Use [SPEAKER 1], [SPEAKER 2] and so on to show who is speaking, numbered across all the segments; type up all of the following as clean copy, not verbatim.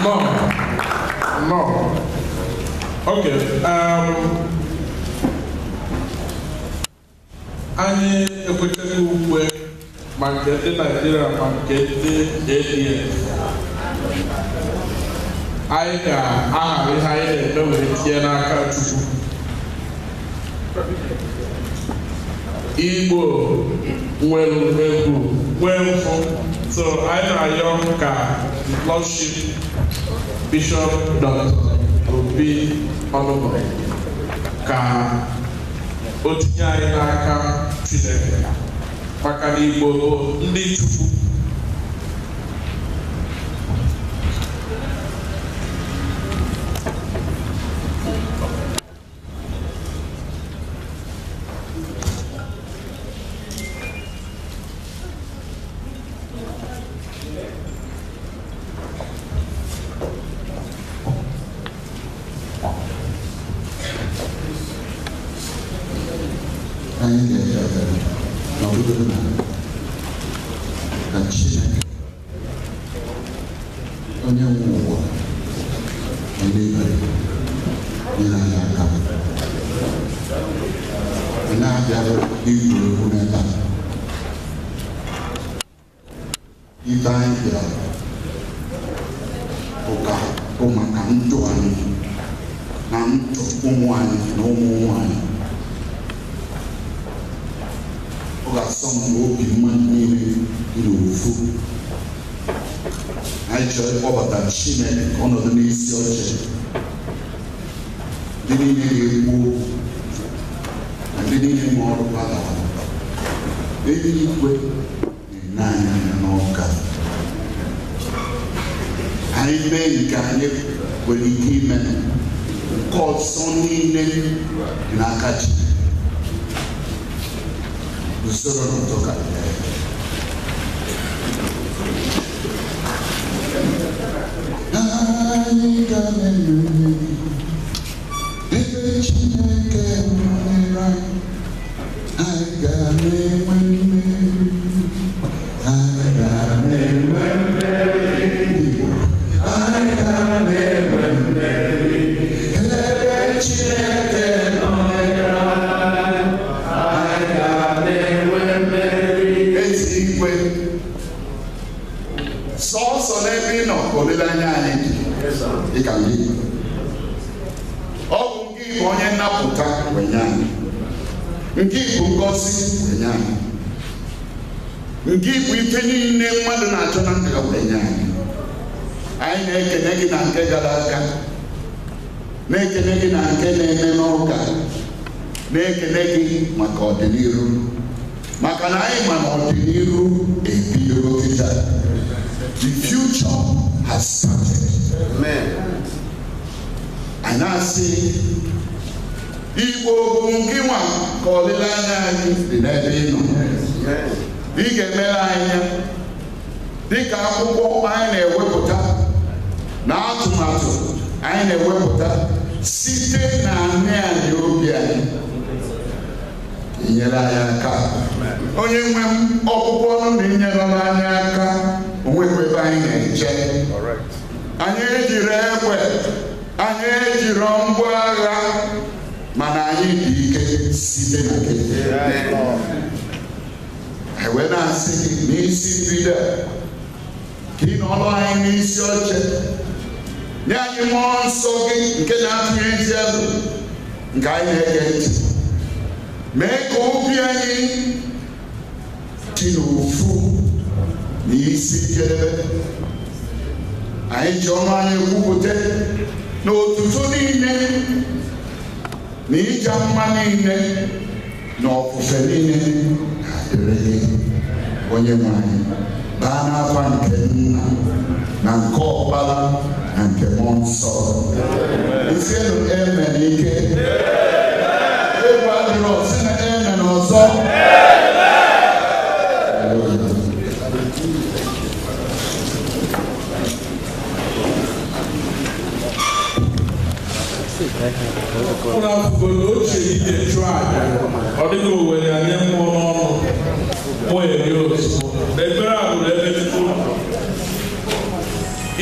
[SPEAKER 1] No. Okay. Anyị ekwetara ukwe ma nke ndị Nigeria ma nke ndị ADF. Anyị ga-ahara ihe anyị na-eme were tinye n'aka Chukwu. Igbo nwere egwu nwee mfụ. So anyị na-ayọ ka Lordship Bishop Dr. Obi Onubo ka o tinye anyị n'aka Chineke maka na Igbo ndị Chukwu.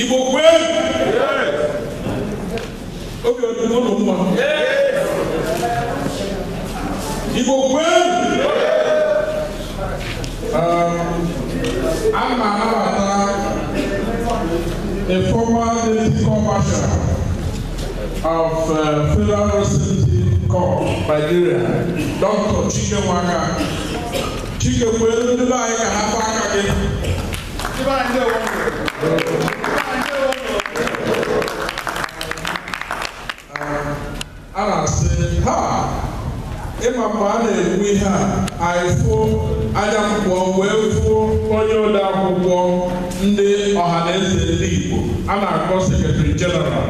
[SPEAKER 1] Igbo kwen? Obi ọdụmọ n'ụmụ. Igbo kwen? I'm a former deputy commissioner of Federal Residency Corps, Nigeria, Dr. Chike Waka. Chike kwen ndị be anyị ka ha fa aka gị. I say, ha! Ịma mgbe a na-ekwu ihe a, anyị fụ anya mkpọ wee fụ onye ode akwụkwọ ndị ọhaneze ndị Igbo a na-akpọ Secretary General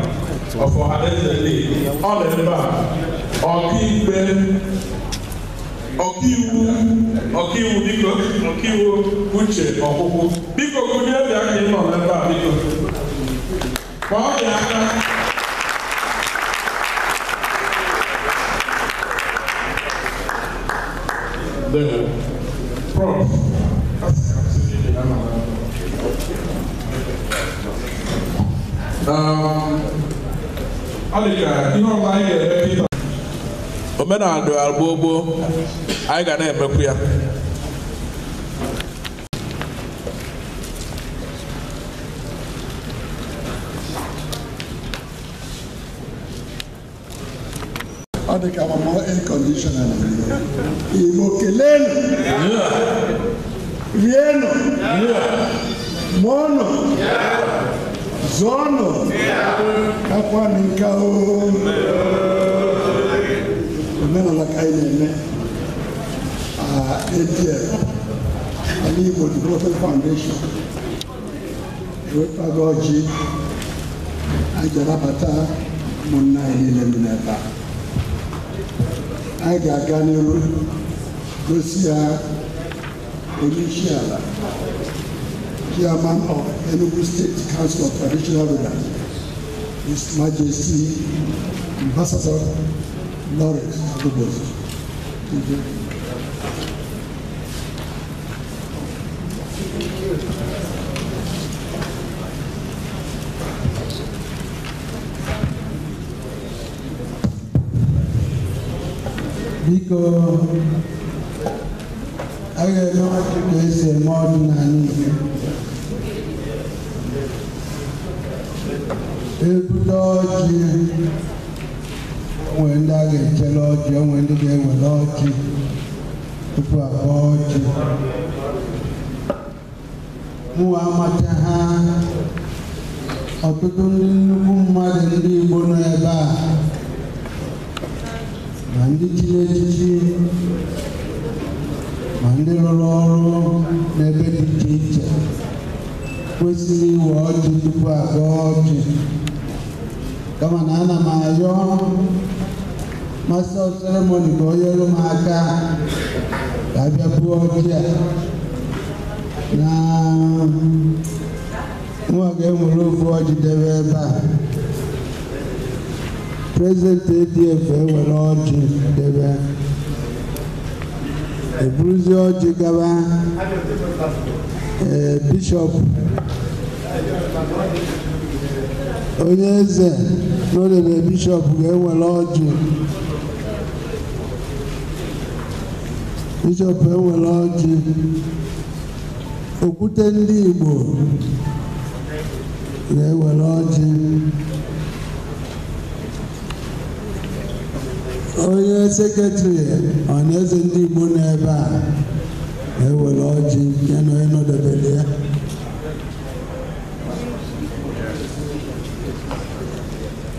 [SPEAKER 1] of ọhaneze ndị Igbo. Ọ nọ ebe a, ọkaiwu biko, ọkaiwu Uche Ọkpụkpụ. Biko kụnye bịa ka ị nọ n'ebe a biko. Ka ọ dị aka. The prof. Alika, ihe ọma anyị ga-eme kita. Omenala gbogbo anyị ga na-emekwu ya.
[SPEAKER 2] Ọ dị ka ọmụmụ air conditioner Igbo kelenu rienu mụọnụ zụọnụ akwanụ nka omenala ka anyị na-eme ADF Ala Igbo Development Foundation wepụtago ọjị anyị ji anabata ụmụnna anyị niile nọ n'ebe a. I got Ganero, Gosia, Onisiala, Chairman of Enugu State Council of Traditional Rulers, His Majesty Ambassador Lawrence Agubos.
[SPEAKER 3] Biko aga eme ọchị ka esi eme ọdịnala Igbo ebute ọjị onwe ndị a ga-echere ọjị onwe ndị ga-ewere ọjị tupu abụọ ọjị mụwa amacha ha ọtụtụ ndị nnukwu mmadụ ndị Igbo nọ ebe a ma ndị chiri echichi ma ndị rụrụ ọrụ n'ebe dị iche iche kwesịrị iwe ọjị tupu agọọ ọjị kama na ana m ayọ master of ceremony ka o nyere m aka ka abịa buo ọjị a na nwa ga-enwere ofu ọjị debe ebe a. President ADF ewere ọjị debe eburuzi ọjị gaba Bishop onye eze n'olele Bishop ga-ewere ọjị Bishop ewere ọjị Okwute ndị Igbo ga-ewere ọjị onye sekretịrị ọhaneze ndị Igbo n'ebe a ewere ọjị ya na onye nọdebere ya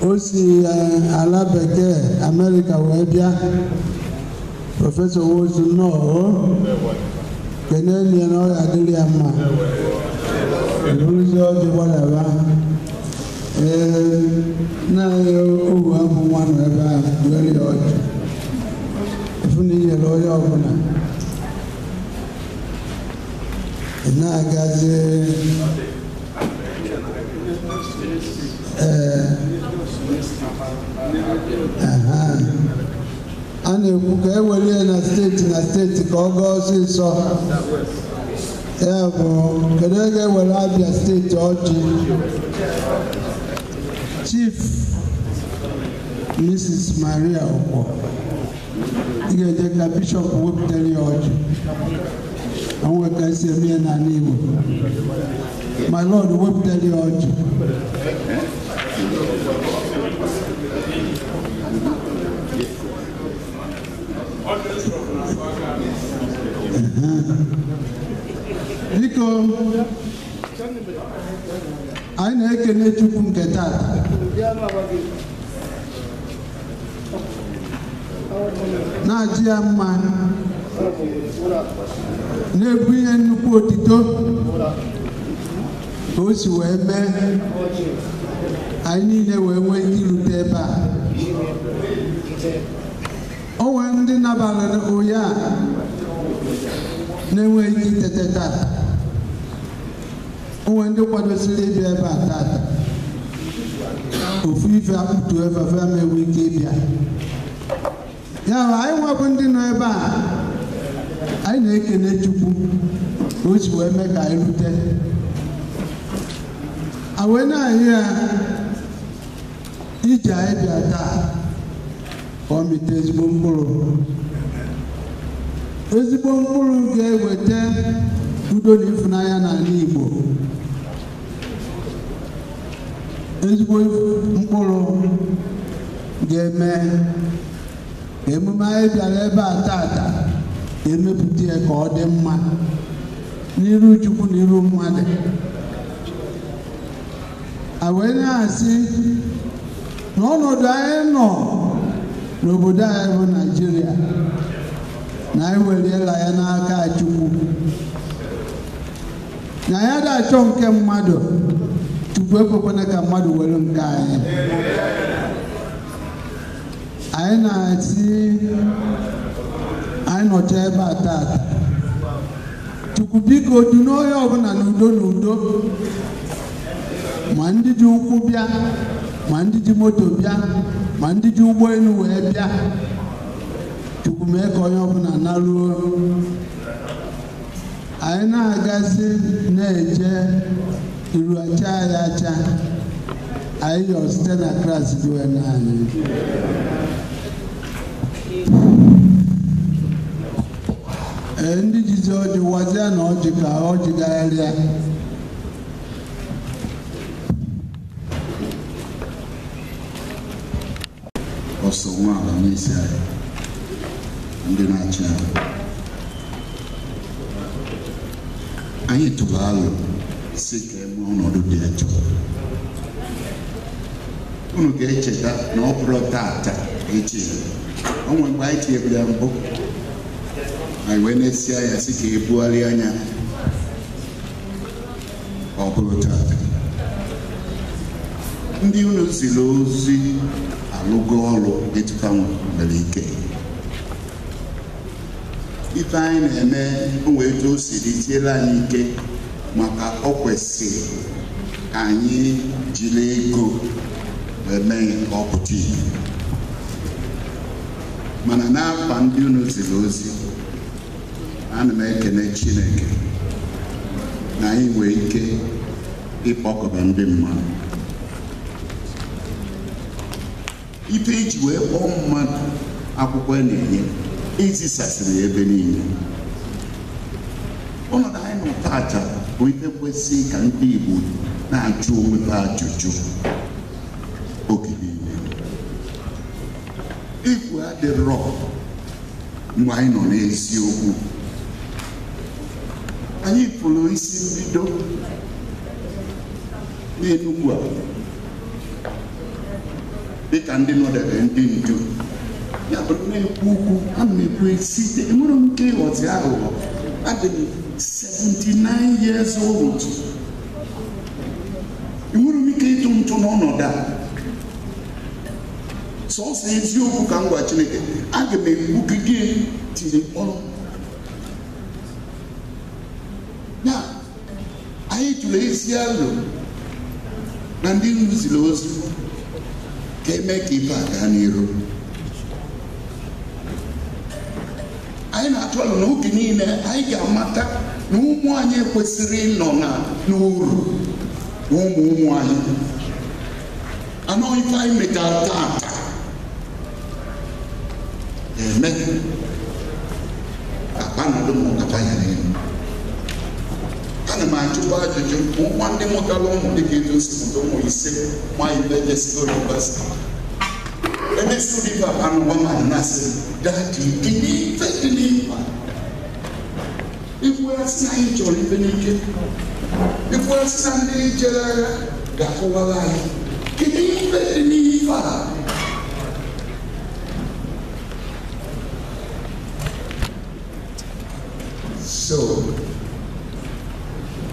[SPEAKER 3] o si ala bekee Amerịka wee bịa Prọfesọ Wozu nnọọ kenenye na ọ ga-adịrị ya mma eburuzi ọjị gbadaba na-enye ohu abụ nwa nọ ebe a were ya ọjị efu na inyere onye ọbụla ị na-agazi a na-ekwu ka e were ya na steeti ka ọ gaa ọsịsọ ya bụ kedu ege were Abia steeti ọjị Chief Mrs. Maria Okpor ị ga-eje ka bishọp wepụtara ya ọjị onwe ka esi eme ya n'ala Igbo my lord wepụtara ya ọjị biko anyị na-ekele Chukwu nke tata na-ajị ya mma na-ebu ihe nnukwu otito ka o si wee mee anyị niile wee nwee ike irute ebe a. O nwere ndị nabalị ụya na-enweghị ike itete tata. O nwere ndị kwadosiri ịbịa ebe a tata ofu ife akpụtu ebe a ma enwe ike ịbịa. Ya bụ anyị nwebụ ndị nọ ebe a anyị na-ekele Chukwu ka o si wee mee ka anyị rute. Wee na-ahụ ya iji anyị bịa taa ka ọ mịta ezigbo mkpụrụ. Ezigbo mkpụrụ ga-eweta udo na ịfụnanya n'ala Igbo. Ezigbo mkpụrụ ga-eme ka emume anyị bịara ebe a tata ga-emepụta ya ka ọ dị mma n'iru Chukwu na iru mmadụ. Wee na-asị n'ọnọdụ anyị nọ n'obodo anyị bụ Naịjirịa na anyị weriela ya n'aka Chukwu na ya da-achọ nke mmadụ Chukwu ekwekwana ka mmadụ were nke anyị. Anyị na-asị anyị nọcha ebe a tata Chukwu biko du n'onye ọbụla n'udo n'udo, ma ndị ji ụkwụ bịa ma ndị ji moto bịa ma ndị ji ụgbọelu wee bịa. Chukwu mee ka onye ọbụla naruo. Anyị na-agazi na-eje iru acha ya acha anyị yọ site na Kraịst dị wee n'anyị. Ndị jizi ọjị wazia na ọjị ka ọjị gagharịa.
[SPEAKER 4] Ọsọ nwa ala n'isi anyị ndị na-achị anyị tụrụ alo si ka eme ọnọdụ dị etu. Unu ga-echeta na ọ bụrụ tata echi onwe mgbe anyị tinyere ya mbụ anyị wee na-esi ya si ka ebugharị anya ọ bụrụ tata. Ndị unu ziri ozi alụgo ọrụ etuka nwere ike. Ife anyị na-eme onwe etu o siri tiela anyị ike maka o kwesịrị ka anyị jiri ego wee mee ka ọ pụta ihe. Mana n'afa ndị unu ziri ozi ana m ekele Chineke na anyị nwee ike ịkpọkọba ndị mmadụ. Ife iji wee kpọọ mmadụ akwụkwọ na-enye ezisasịrị ebe niile. Ọnọdụ anyị nọ tata bụ ife kwesịrị ka ndị Igbo na-ajụ onwe ha ajụjụ oge niile. Igwe adịrọ mgbe anyị nọ n'eziokwu. Anyị pụrụ isi mbido n'Enugwu a dịka ndị nọdebe ndị ndu ya bụ na-ekwu okwu ana m ekwu site enwere m ike ịghọzi aghụghọ. Adị m 79 years old. Enwere m ike ịtụ ntụ n'ọnọdụ a. Sọsọ eziokwu ka m gwa Chineke aga m egbugide tiri mkpọrọ. Ya anyị tụrụ ezi alo na ndị nrụziri ozi ka eme ka ife a gaa n'iru. Anyị na-atụ alo n'oge niile anyị ga-amata na ụmụ anyị kwesịrị ịnọ n'uru na ụmụ anyị. Anọ ife anyị metara tata eme akpanọdụ mụtaba ya n'elu. Ana m ajụkwa ajụjụ nwa ndị mụtara ụmụ dịka etu si mụta ụmụ ise ma ibe jesiko yunivasiti. Ebe studi papa n'ụwa ma na-asị dadi gịnị ife dị n'ịkpa. Ikwu asị na anyị chọrọ ife n'ike. Ikwu asị na ndị jere agha ga-akọwara anyị gịnị ife dị n'ife a. So,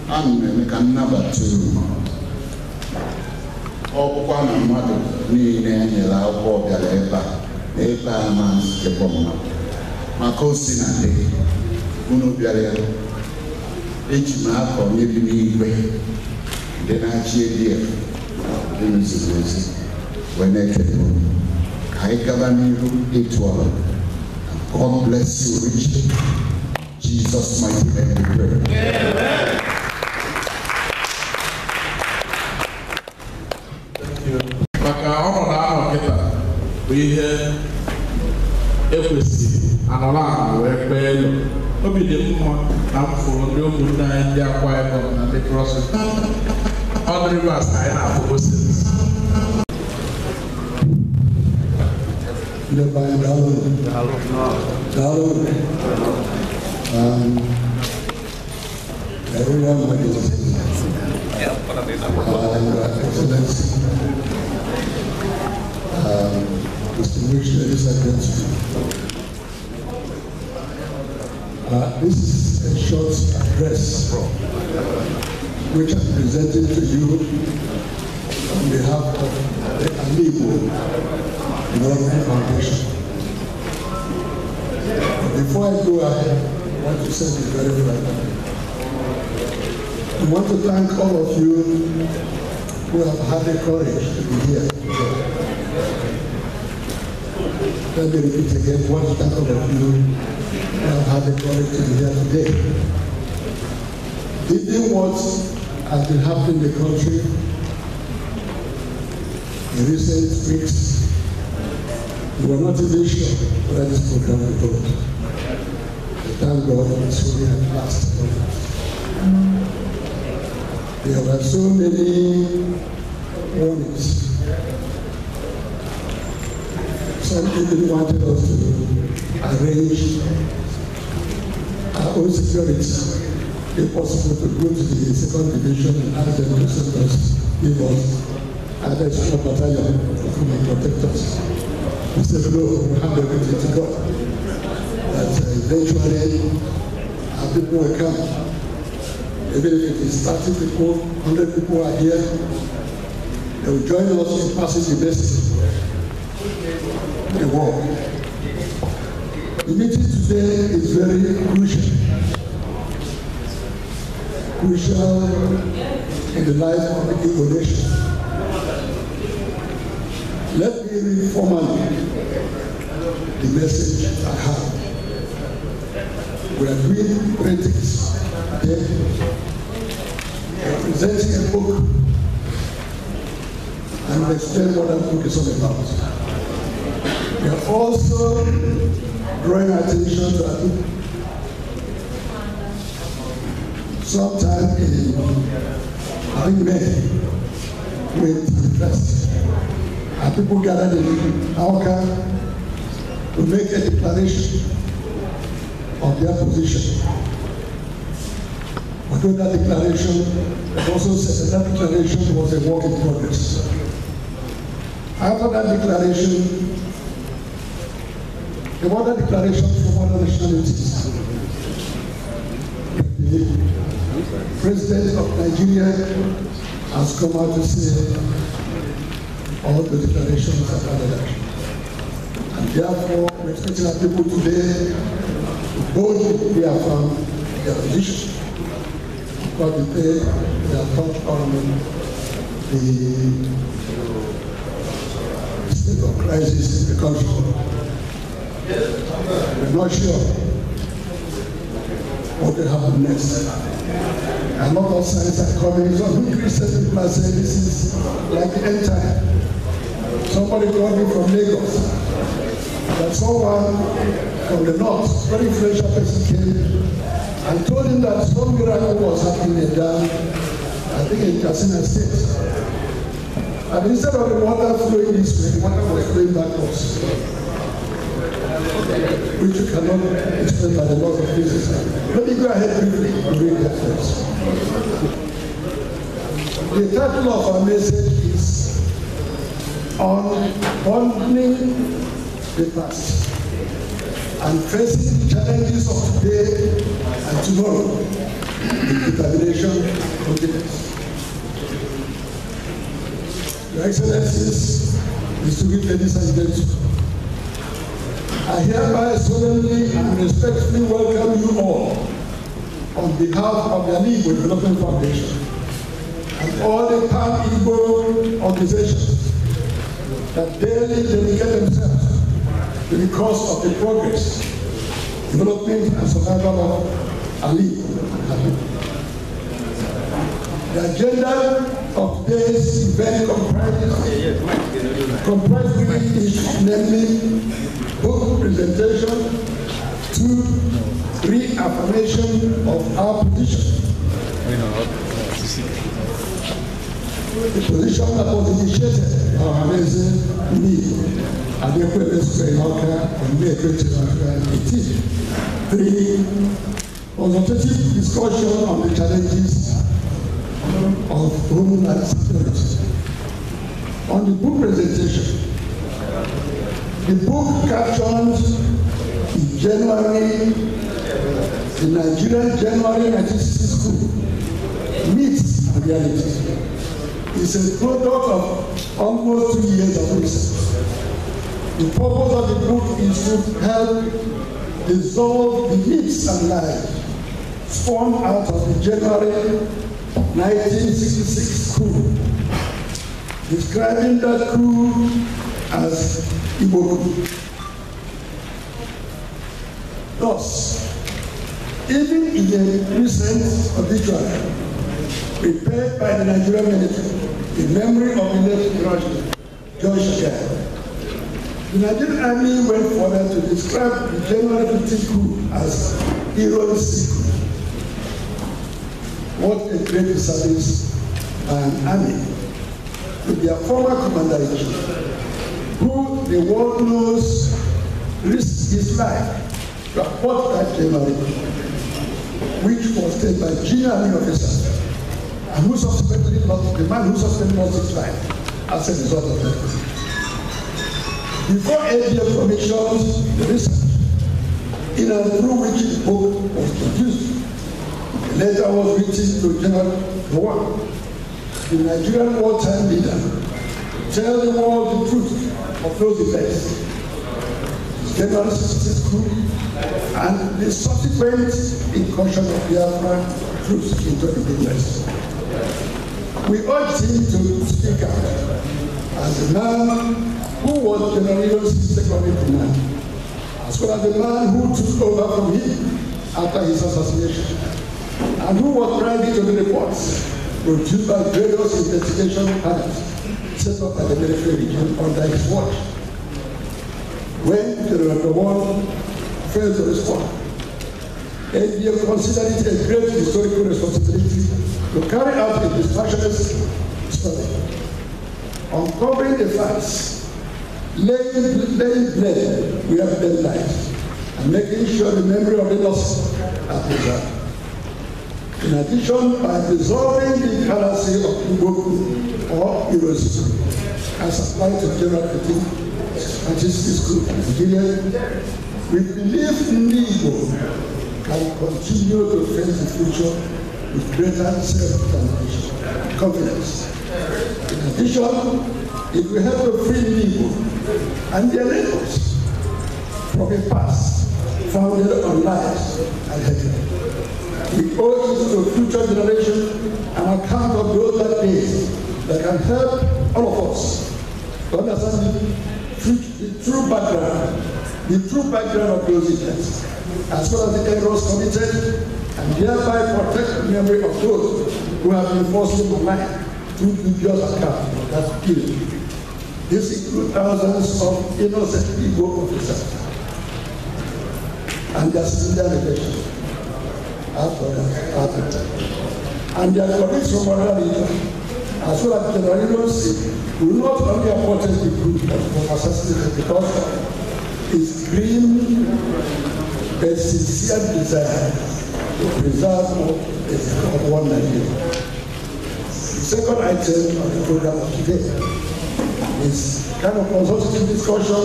[SPEAKER 4] ana m eme ka nnabata ọkwa na mmadụ niile e nyere akwụkwọ bịara ebe a na-ekpọ mmadụ maka o si na ndị unu bịara ya eji m akọ onye bi n'igwe ndị na-achị ADF dị n'izugbe ozi wee na-ekele ka anyị gaba n'ihu ịtụ ọrụ. God bless you richly. Jesus mighty name we pray. Amen.
[SPEAKER 1] Maka ọnọdụ ahụ kịta bụ ihe ekwesịrị anọrọ ahụ wee kpee elu. Obi dị mma na m fụrụ ndị ụmụnne anyị ndị Akwa Ibom na ndị Cross River. All rivers anyị na-afụ osiris.
[SPEAKER 2] Everyone, my Excellency, distinguished ladies and gentlemen, this is a short address which I'm presenting to you on behalf of the Amigo Development Foundation. But before I go ahead, I want to say this very right. I want to thank all of you who have had the courage to be here today. Let me repeat again, I want to thank all of you who have had the courage to be here today. Given what has been happening in the country in recent weeks, we were not even sure whether this program would go. Thank God it's really at last. There were so many warnings. Some people wanted us to arrange our own security, if possible, to go to the second division and ask them to send us, give us either extra battalion to come and protect us. We said, no, we have everything to God. That eventually our people will come. Even if it is 30 people, 100 people are here, they will join us in passing the message. The war. The meeting today is very crucial. Crucial in the life of the Igbo nation. Let me read formally the message I have. We are doing great things. We are presenting a book and we'll explain what that book is all about. We are also drawing attention to our book. Sometime in, I think, May 21st, our people gathered in Awka to make a declaration of their position. Although that declaration also said that declaration was a work in progress. After that declaration, there was a declaration from other nationalities. The President of Nigeria has come out to say all the declarations are valid. And therefore, we're expecting our people today to boldly reaffirm their position. Because they have touched on the state of crisis in the country. We're not sure what will happen next. A lot of signs are coming. Some Christian people are saying this is like the end time. Somebody called me from Lagos. That someone from the north, very influential person, came and told him that some miracle was happening in Ghana, I think in Katsina State. And instead of the water flowing this way, the water was flowing backwards, which you cannot explain by the laws of physics. Let me go ahead briefly and read that first. The title of our message is on bonding the past and facing the challenges of today and tomorrow with determination and confidence. Your Excellencies, distinguished ladies and gentlemen, I hereby solemnly and respectfully welcome you all on behalf of the Igbo Development Foundation and all the pan-Igbo organizations that daily dedicate themselves to the cause of the progress, development, and survival of Ali. The agenda of today's event comprises three issues, namely book presentation, 2, reaffirmation of our position. The position that was initiated by our amazing leader at the Equipment Square in Oka on May 2018. 3, consultative discussion on the challenges of human security. On the book presentation, the book captions the Nigerian January 1960 coup, myths and realities. It's a product of almost 2 years of research. The purpose of the book is to help dissolve the myths and lies spawned out of the January 1966 coup, describing that coup as Igbo coup. Thus, even in the recent obituary prepared by the Nigerian military in memory of the late George Shagari, the Nigerian Army went further to describe the January 15 coup as heroic coup. What a great service by an army to their former commander-in-chief, who the world knows risked his life to support that January, which was taken by junior army officers, and who subsequently lost, the man who subsequently lost his life as a result of that. Before ADF commissioned the research, in and through which the book was produced, a letter was written to General Gowon, the Nigerian wartime leader, to tell the world the truth of those events, January 66 coup, and the subsequent incursion of Biafra troops into the West. We urged him to speak out as a man who was General Ironsi's second in command, as well as the man who took over from him after his assassination, and who was privy to the reports produced by various investigation panels set up by the military regime under his watch. When General Gowon failed to respond, ADF considered it a great historical responsibility to carry out a dispassionate study, uncovering the facts, laying blame where blame lies, and making sure the memory of the lost are preserved. In addition, by dissolving the fallacy of Igbo or heroism as applied to General Antisthesis Group in Nigeria, we believe Igbo can continue to face the future with greater self-determination, confidence. In addition, it will help to free Igbo and their neighbors from a past founded on lies and hatred. We owe it to future generation an account of those that days that can help all of us to understand the true background of those events, as well as the errors committed and thereby protect the memory of those who have been forcibly maligned through dubious accounts of that period. This includes thousands of innocent Igbo officers and their civilian relations, and their colleagues from other regions, as well as General State, will not only appoint the group that was assassinated because of its green but sincere desire to preserve of one Nigeria. The second item of the program of today is kind of consultative discussion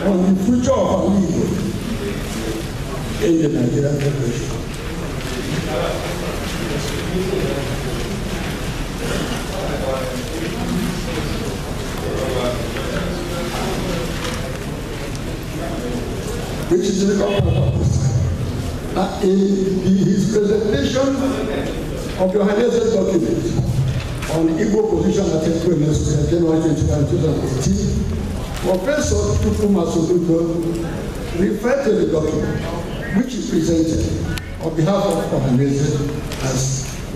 [SPEAKER 2] on the future of our Igbo in the Nigerian Federation. Which is the purpose. In his presentation of the Johannesburg document on Igbo position at Equinus, January 21, 2018, Professor Tufuma Soludo referred to the document, which is presented on behalf of Johannesburg as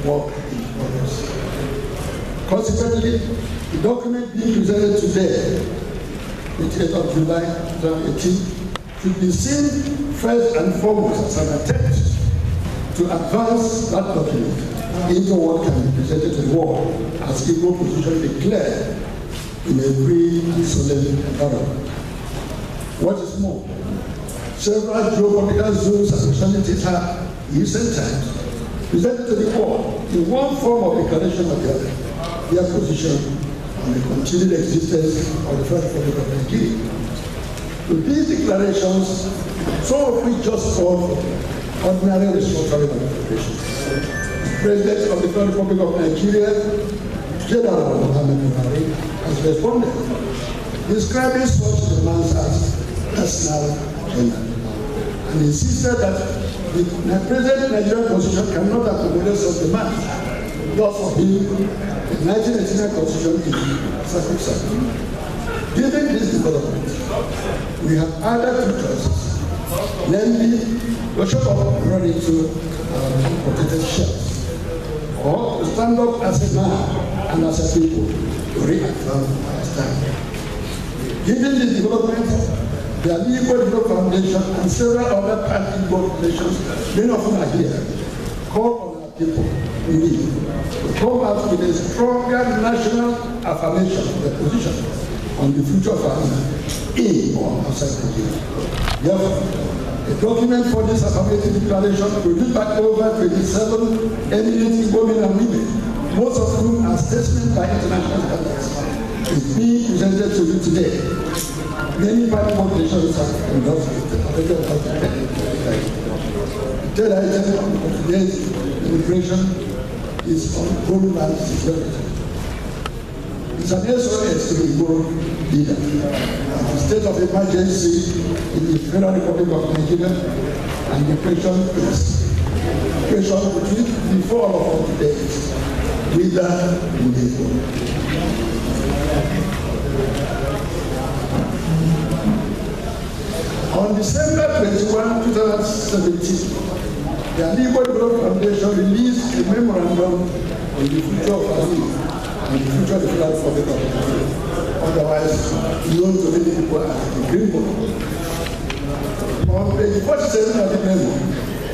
[SPEAKER 2] work in progress. Consequently, the document being presented today, 28th of July 2018, should be seen first and foremost as an attempt to advance that document into what can be presented to the world as Igbo position declared in a free and solemn environment. What is more, several geopolitical zones and nationalities have, in recent times, presented to the world in one form of declaration of their position on the continued existence of the Federal Republic of Nigeria. To these declarations, some of which just call for ordinary restructuring of the Federation. The President of the Federal Republic of Nigeria, General Mohammed Buhari, has responded, describing such demands as personal agenda, and insisted that the present Nigerian Constitution cannot accommodate such demands. Thus, for him, the 1989 Constitution is circumscribed. Given this development, we have added two choices, namely, to shut up and run into protected shells, or to stand up as a man and as a people to reaffirm our stand. Given this development, the Igbo Development Foundation and several other Igbo organizations, many of them are here, call on our people to come out with a stronger national affirmation of their position on the future of our land in or outside Nigeria. Therefore, a document for this affirmative declaration produced by over 27 eminent Igbo men and women, most of whom are statesmen by international standards, is being presented to you today. Many party organizations have endorsed it. The third item of today's deliberation is on homeland security. It's an SOS to the Igbo leader. The state of emergency in the Federal Republic of Nigeria and the question between the four of us today is whether we will. On December 21, 2017, the Igbo Development Foundation released a memorandum on the future of our youth and the future of the Federal Republic of Nigeria, otherwise known to many people as the Green Book. On page 47 of the memo,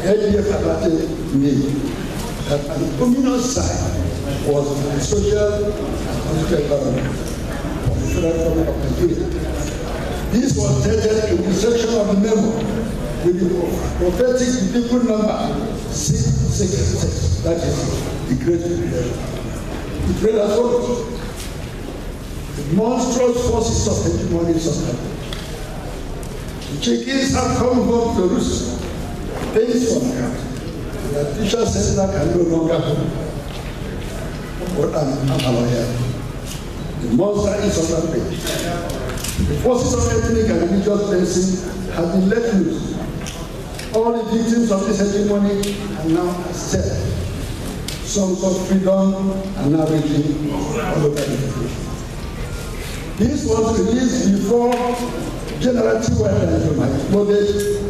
[SPEAKER 2] ADF alerted me that an ominous sign was the social and political environment of the Federal Republic of Nigeria. This was stated in the section of the memo with the prophetic biblical number 666, that is the Great Tribulation. It read as follows: the monstrous forces of hegemony society. The chickens have come home to roost, things from God. The artificial settler can no longer hold. But I'm a lawyer. The monster is on that page. The forces of ethnic and religious cleansing have been let loose. All the victims of this hegemony are now accepted. Songs of freedom are now raging all over the country. This was released before General T.Y. Danjuma exploded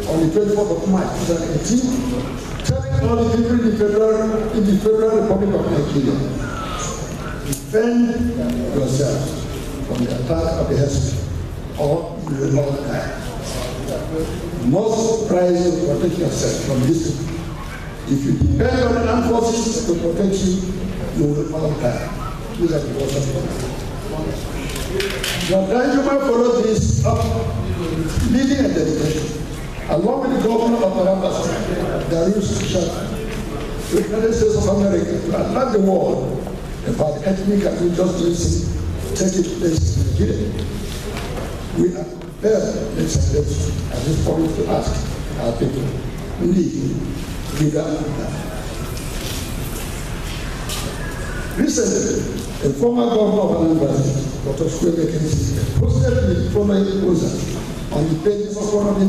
[SPEAKER 2] on the 24th of March 2018, telling all the people in the Federal Republic of Nigeria, defend yourselves from the attack of the Hezbollah, or you will all die. You must rise to protect yourself from this. If you depend on the armed forces to protect you, you will all die. These are the words of God. Now, Danjuma followed this up, leading a delegation, along with the governor of Taraba, Darius Shah, to the United States of America, to alert the world about ethnic and religious cleansing taking place in Nigeria. We are prepared, at this point, to ask our people, leader of that. Recently, a former governor of Anambra, Dr. Chukwuemeka Kensi, posted the following proposal on the pages of one of the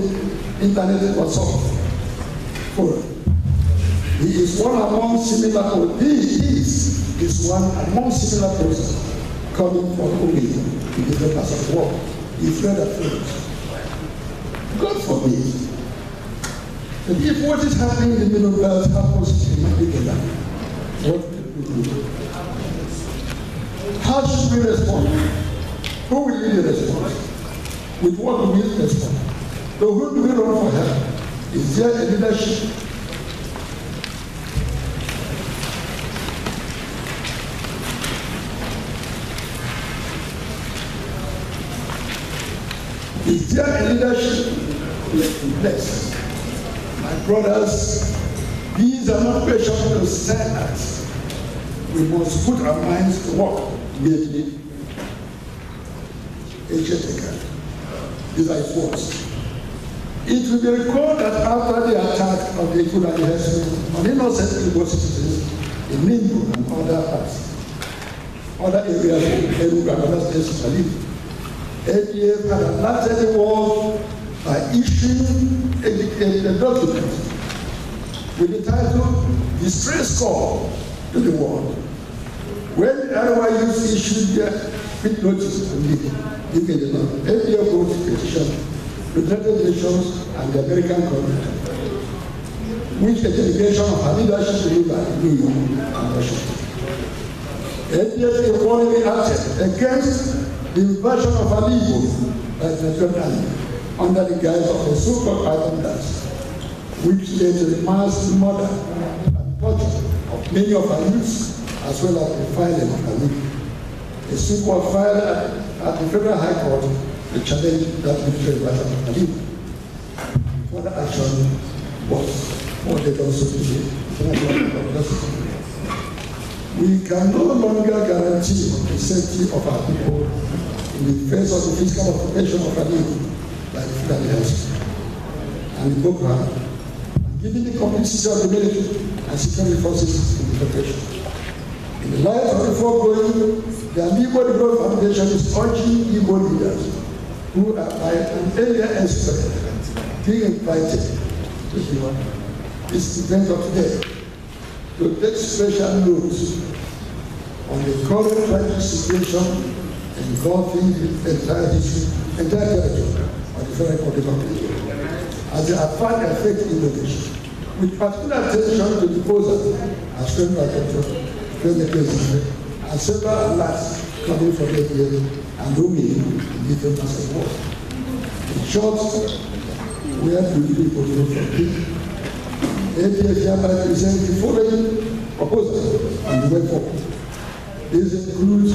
[SPEAKER 2] internet WhatsApp forum. He is one among similar persons coming from Omi in the purpose of war. He fled at first. God forbid. And if what is happening in the Middle Belt happens in Nigeria, what will we do? How should we respond? Who will lead the response? With what do we respond? So who do we run for help? Is there a leadership? Is there a leadership in place? My brothers, these are not questions to stand at. We must put our minds to work immediately. These are force. It will be recalled that after the attack of the Ikura on innocent Igbo citizens in Nimbu and other parts, other areas of Enugu and other states of Mali, ADF had alerted the world by issuing a document with the title Distress Call to the World. When RYUs issued their quick notice to me, ADF wrote a petition to the United Nations and the American government, which a delegation of her leadership delivered in New York and Washington. ADF accordingly acted against the invasion of Alibo by the Nigerian army under the guise of a so-called islanders, which led to the mass murder and torture of many of our youths, as well as the filing of Alibo. A suit was filed at the Federal High Court to challenge that military invasion of Alibo. Further action was ordered also to the international community. We can no longer guarantee the safety of our people in the face of the physical occupation of Alibo by the Federalists and the Boko Haram, given the complicity of the military and security forces in the operation. In the light of the foregoing, the Alibo Development Foundation is urging Igbo leaders who are by an earlier expert being invited to this event of today to take special notes on the current tragic situation engulfing the entire territory of the Federal Republic of Nigeria, as they have found effect in Indonesia, with particular attention to the proposal as framed by Dr. President and several alerts coming from the area and Rumi in different parts of the world. In short, where do people go from here? ADF hereby presents the following proposal on the way forward. This includes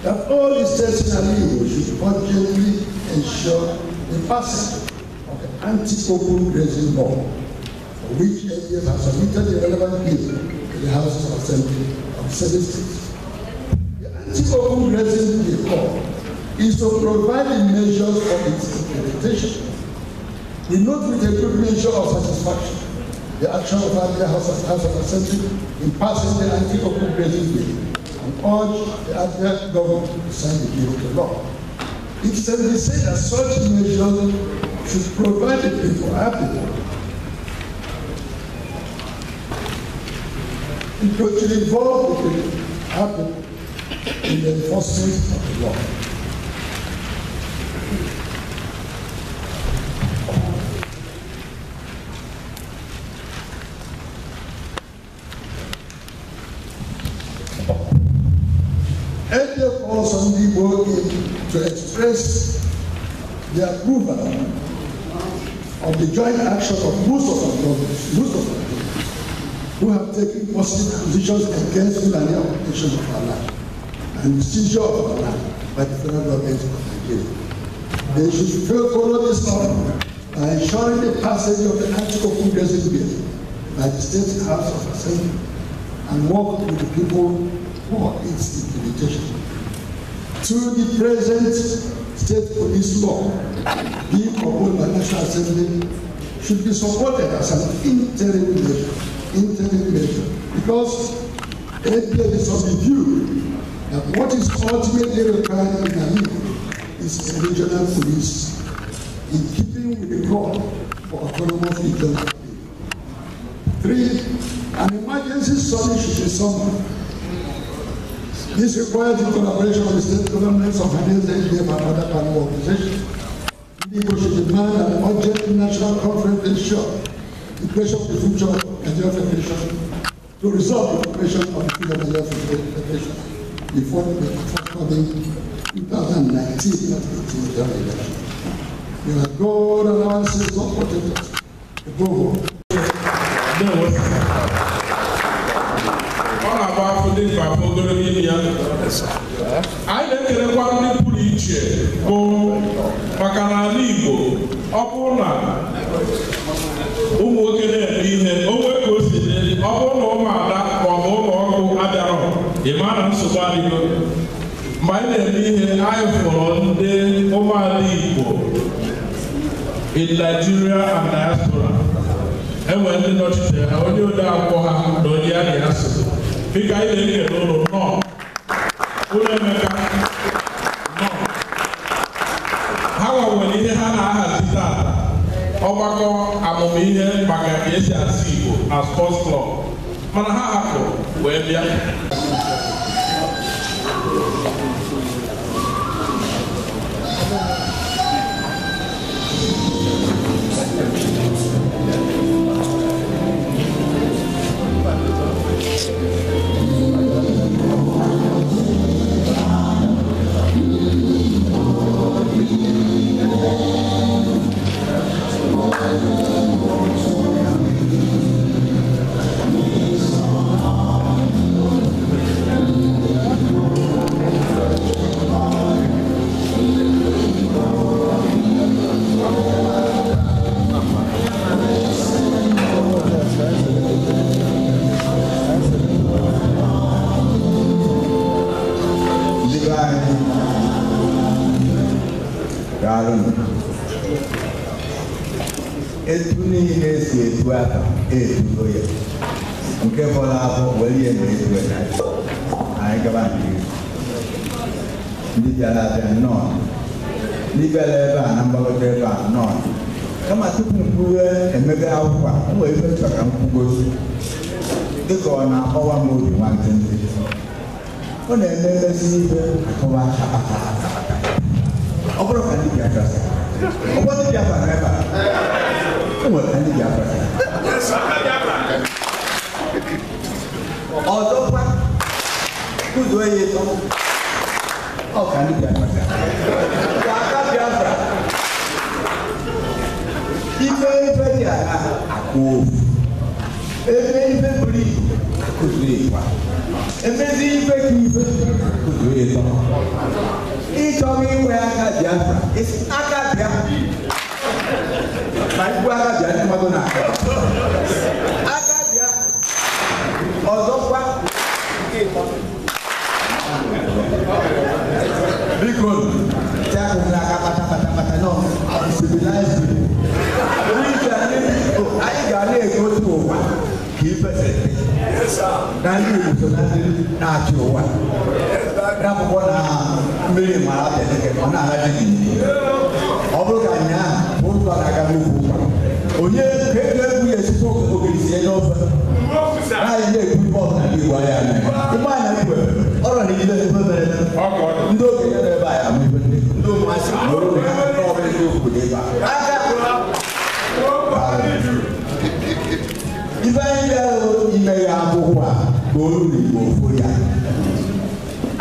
[SPEAKER 2] that all the states in Alibo should urgently ensure the passage of the anti-open grazing law, for which ADF has submitted the relevant bill to the House of Assembly of 7 states. The anti-open grazing law is to provide the measures for its implementation. We note with a good measure of satisfaction the action of the House of Assembly in passing the anti-open grazing bill and urge the Abia government to sign the bill into law. It shall be said that such measures should provide the people happy. It should involve the people happy in the enforcement of the law. EDF calls on the Igbo to express their approval of the joint action of most of our governments, who have taken positive positions against Fulani occupation of our land and the seizure of our land by the federal government of Nigeria. They should follow this law by ensuring the passage of the anti-occupation bill by the State House of Assembly and work with the people for its implementation. To the present state police law being proposed by National Assembly should be supported as an interim measure, because it is of the view that what is ultimately required in Namibia is a regional police in keeping with the call for autonomous regional. 3, an emergency summit should be summoned. This requires the collaboration of the state governments of NSDF and other panel organizations. People should demand an urgent national conference to ensure the question of the future of Nigeria Federation to resolve the question of the future of Nigeria Federation before the forthcoming 2019 general election. You are God and our ancestors protect us. Above all.
[SPEAKER 1] Ndị mba fọdụrụ n'ime ya anyị na-ekelekwa ndị pụrụ iche bụ maka na ala Igbo ọ bụrụ na ụmụ nwoke na-eme ihe onwe ka o si dị ọ bụrụ na ụmụada maọbụ ụlọ ọrụ abịarọ ịma na nsogbu adịgo mgbe anyị na-eme ihe anyị fụrụ ndị ụmụala Igbo in Nigeria and diaspora enwere ndị nọchitere ha onye ode akwụkwọ ha na onye a na-asụ dịka anyị na-ekele ụlọ nnọọ ụlọ Emeka nnọọ ha nwere ihe ha na-ahazi taa ọgbakọ amụmihe maka ka esi asụ Igbo na sports club mana ha hapụ wee bịa nke fọrọ afọ were ihe na-ewe anyị gaba ndị bịara abịa nnọọ ndị bịara ebe a na mgbagota ebe a nnọọ kama tupu mkpughe emebe akwụkwọ a o nwere ife chọrọ ka mkwugosi dịka ọ na-akpọwa m obi nwantịntị ọ na-eme emezi ife akọwa akpata ọ bụrụ ka ndị Biafra ụfọdụ Biafra ebe a o nwere ka ndị Biafra ọzọkwa ụzọ ya ịtọ ọ ka ndị Biafra ka aka Biafra ife dị ala akụ ofu ebe ife buru ibu akụziri ịkwa emezi ife ka ife akụziri ịtọ ịchọghị inwe aka Biafra aka Biafra ma ikwu aka Biafra mmadụ na-aka aka Biafra ọzọkwa biko jakụ n'aka kpata nọ civilized anyị ga na-egosi ụwa ka ifesịrị na ndị Igbo so na ndị na-achị ụwa n'akwụkwọ na mmiri mara Chineke ọ na-agaghị ọ bụrụ ka ụzọ na-aga n'ugwu onye ka ego egwu ya esite ogiri sie n'ofe naghị na-ekwu bọọlụ na ndị Igbo anya ụgbọ anya igwe ọrụ na ijide ebe mere ndị okenye nọ ebe a ama ibe ndị ụmụasị n'ọrụ ya n'ọrụ ndị obodo ebe a ife anyị bịara ime ya akwụkwọ a bụ olu Igbo ofu ya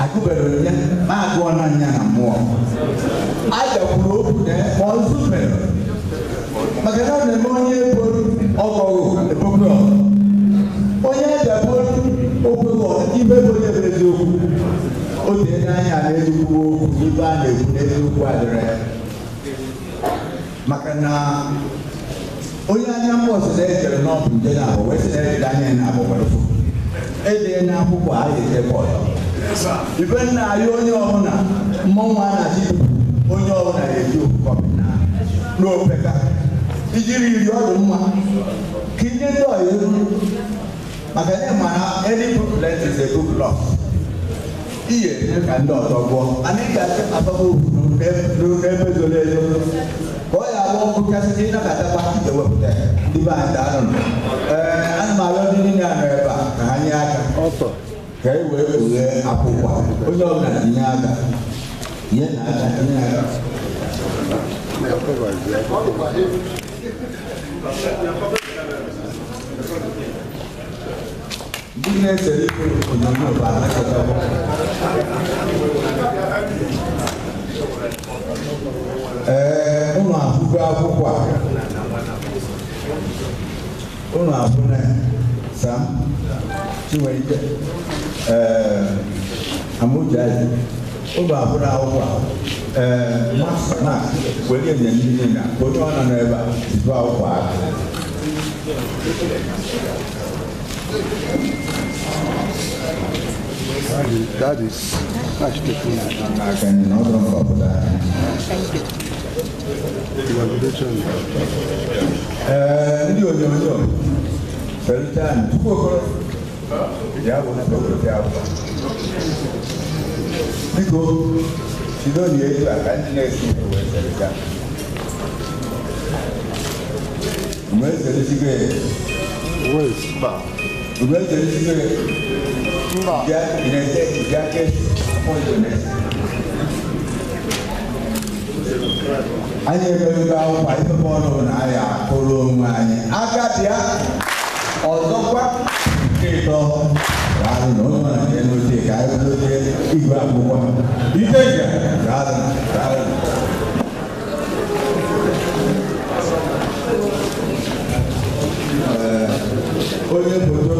[SPEAKER 5] agụbere ya ma agụọ na anya na mmụọ ajakwuru okwu na ma ọ zụbere maka na ọ na-eme onye eboro ọgọgụ ebokro onye ejaboro okwego ibe bụ onye bụ eziokwu o tee n'anya na-ezigbo okwu ibe a na-ekwu n'eziokwu adịrị maka na onye anya mmụọ si na-ejere n'ọbụ nje na abụ wee si na-ejide anya na abụ were fụ edee n'akwụkwọ a ga-edebe ọzọ ibe nna anyị onye ọbụla mmọnwụ a na-achị onye ọbụla na-eji okukọpị n'opeka ijiri iri ọdụ mma ka inye ndị ọya elu maka na ịmara any book lens is a book loss ihe ka ndị ọzọ gụọ anyị ga-achị ababa n'ebe zoro ezo ka ọ ya abụọ nkụchasị ịnakatakwa ewepụta ndị be anyị daalụ ana m arịọ ndị niile a nọ ebe a ka ha nye aka ka e wee kpughee akwụkwọ onye ọbụla tinye aka ihe na aka tinye aka ndị na-esere ife onyonyo bụ anakọta ụlọ akwụkwọ akwụkwọ a ụlọ akwụkwọ Sam Chiwerike Amujaji ụlọ akwụkwọ akwụkwọ na were nye ndị niile na onye ọ nọ n'ebe a bụ akwụkwọ aka
[SPEAKER 6] That is architecture.
[SPEAKER 5] I can not talk about that. Ndị onyonyo Sultan Tukokoro ya bụ na obodo ya bụ biko sido ni eju aka ndị na-esi wee selita wee selita
[SPEAKER 6] Where is Spa?
[SPEAKER 5] wee selita ya inese ya ke appointment anyị emerugo akwụkwọ ife ọnụ na anyị akụrụ onwe anyị aka bịa ọzọkwa nke ịtọ gaadụ na onye na nke n'oche ka anyị bụrụzie igwe akwụkwọ ike ga gaadụ onye foto